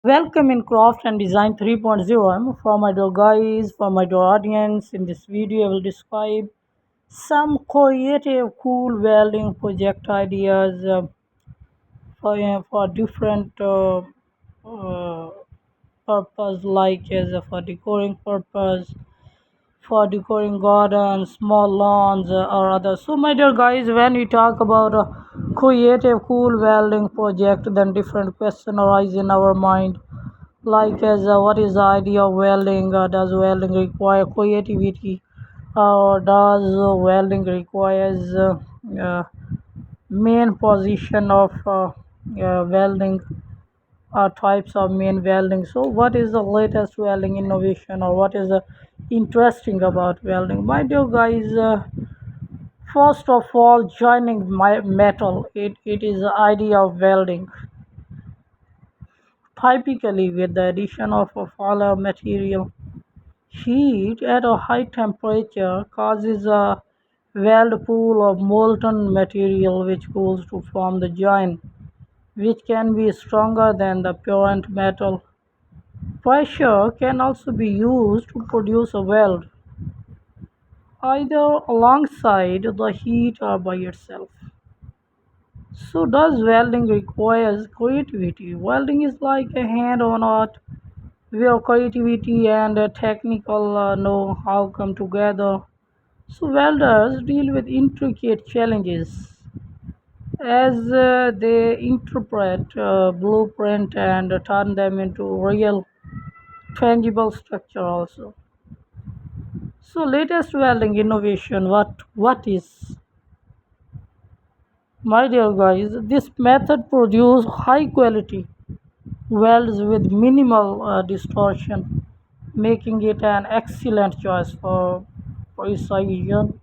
Welcome in Craft and Design 3.0. For my dear guys, for my dear audience, in this video I will describe some creative cool welding project ideas for different uh, purpose like as for decoring purpose, for decorating gardens, small lawns, or others. So, my dear guys, when we talk about a creative cool welding project, then different questions arise in our mind like as what is the idea of welding, does welding require creativity, or does welding requires uh, main position of welding, types of main welding. So what is the latest welding innovation, or what is interesting about welding, my dear guys? First of all, joining my metal, it is the idea of welding typically with the addition of a filler material. Heat at a high temperature causes a weld pool of molten material which cools to form the joint, which can be stronger than the parent metal. Pressure can also be used to produce a weld, either alongside the heat or by itself. So, does welding requires creativity? Welding is like a hand-on art where creativity and technical know-how come together. So welders deal with intricate challenges as they interpret blueprint and turn them into real tangible structure also. So latest welding innovation, what is, my dear guys, this method produce high quality welds with minimal distortion, making it an excellent choice for precision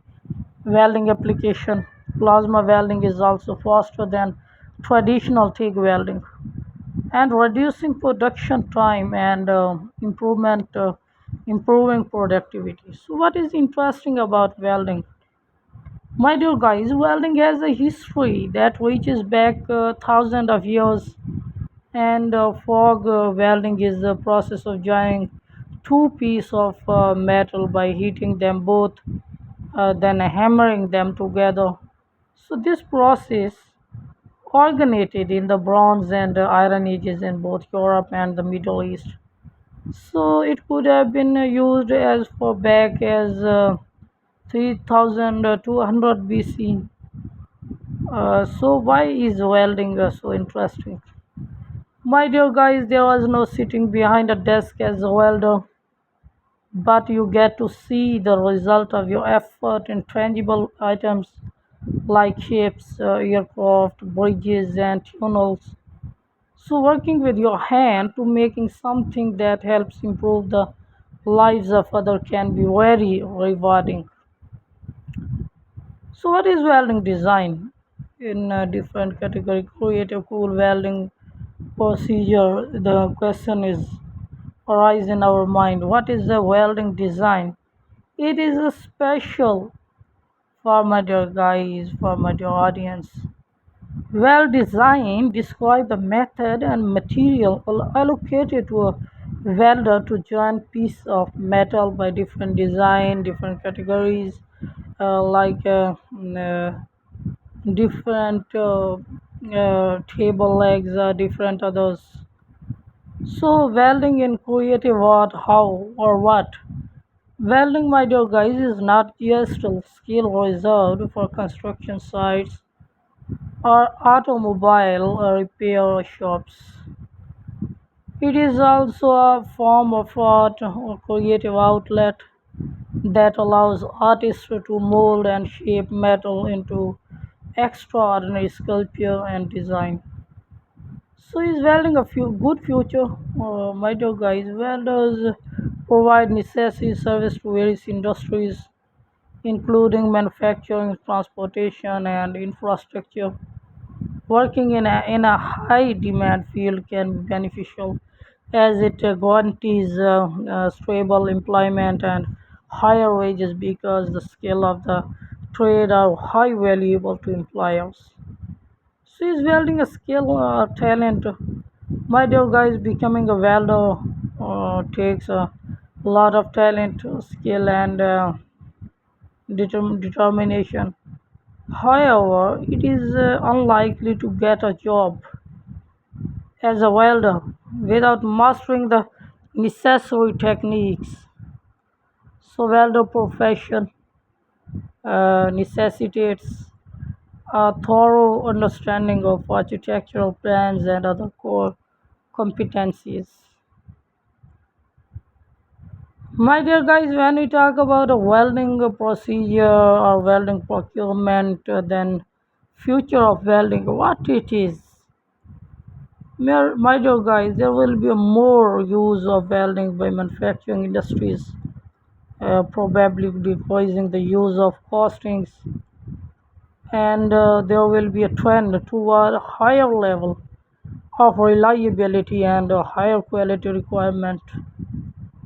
welding application. Plasma welding is also faster than traditional TIG welding and reducing production time and improving productivity. So, what is interesting about welding? My dear guys, welding has a history that reaches back thousands of years, and fog welding is the process of joining two pieces of metal by heating them both, then hammering them together. So this process originated in the Bronze and Iron Ages in both Europe and the Middle East. So it could have been used as far back as 3200 BC. So why is welding so interesting? My dear guys, there was no sitting behind a desk as a welder, but you get to see the result of your effort in tangible items like ships, aircraft, bridges, and tunnels. So, working with your hand to making something that helps improve the lives of others can be very rewarding. So, what is welding design? In a different category, creative, cool welding procedure. The question is arise in our mind. What is the welding design? It is a special for my dear guys, for my dear audience. Well designed describe the method and material allocated to a welder to join piece of metal by different design, different categories, different table legs, different others. So welding in creative art, how or what? Welding, my dear guys, is not just a skill reserved for construction sites or automobile repair shops. It is also a form of art or creative outlet that allows artists to mold and shape metal into extraordinary sculpture and design. So, is welding a good future? My dear guys, welders provide necessary service to various industries, including manufacturing, transportation, and infrastructure. Working in a high demand field can be beneficial as it guarantees stable employment and higher wages because the skill of the trade are high valuable to employers. So is welding a skill or talent? My dear guys, becoming a welder takes a lot of talent, skill, and determination. However, it is unlikely to get a job as a welder without mastering the necessary techniques. So, welder profession necessitates a thorough understanding of architectural plans and other core competencies. My dear guys, when we talk about a welding procedure or welding procurement, then future of welding, what it is. My dear guys, there will be a more use of welding by manufacturing industries, probably decreasing the use of castings, and there will be a trend toward a higher level of reliability and a higher quality requirement.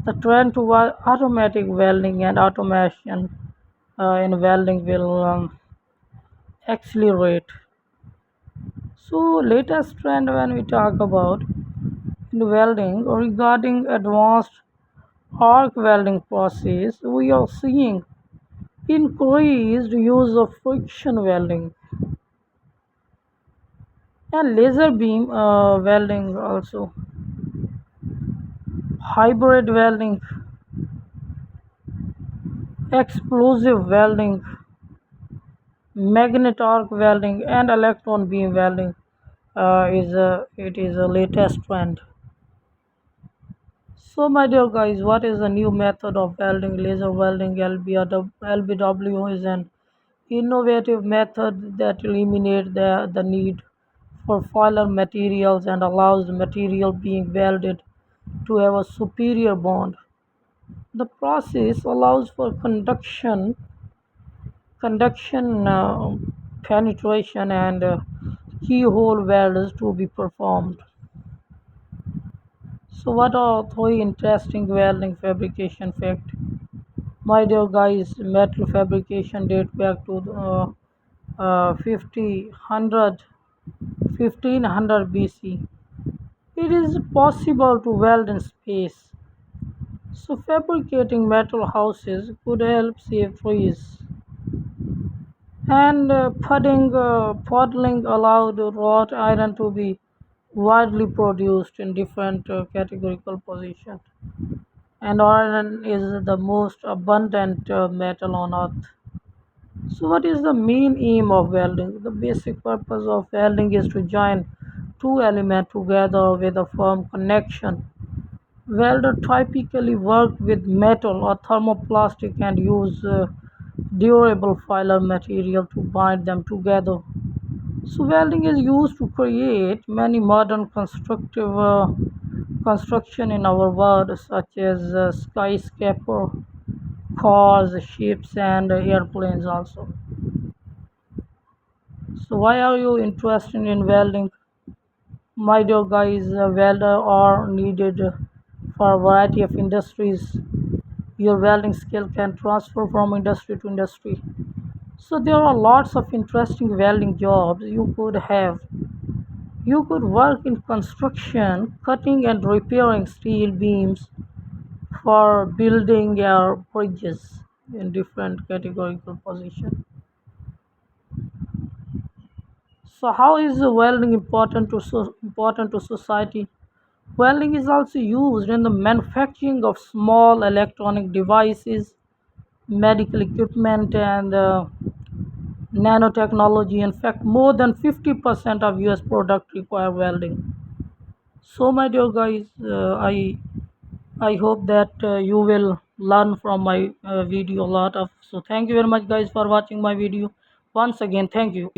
The trend toward automatic welding and automation in welding will accelerate. So, latest trend when we talk about in welding regarding advanced arc welding process, we are seeing increased use of friction welding and laser beam welding also, hybrid welding, explosive welding, magnet arc welding, and electron beam welding is a latest trend. So, my dear guys, what is the new method of welding? Laser welding (LBW) is an innovative method that eliminates the need for filler materials and allows the material being welded to have a superior bond. The process allows for conduction, penetration, and keyhole welds to be performed. So, what are three interesting welding fabrication facts? My dear guys, metal fabrication date back to 1500 BC. It is possible to weld in space. So, fabricating metal houses could help save trees. And puddling allowed wrought iron to be widely produced in different categorical positions. And iron is the most abundant metal on earth. So, what is the main aim of welding? The basic purpose of welding is to join two elements together with a firm connection. Welders typically work with metal or thermoplastic and use durable filler material to bind them together. So, welding is used to create many modern construction in our world, such as skyscraper, cars, ships, and airplanes also. So why are you interested in welding? My dear guys, welder are needed for a variety of industries. Your welding skill can transfer from industry to industry. So there are lots of interesting welding jobs you could have. You could work in construction, cutting and repairing steel beams for building or bridges in different categorical position. So how is welding important to society? Welding is also used in the manufacturing of small electronic devices, medical equipment, and nanotechnology. In fact, more than 50% of US products require welding. So, my dear guys, I hope that you will learn from my video a lot of. So, thank you very much, guys, for watching my video. Once again, thank you.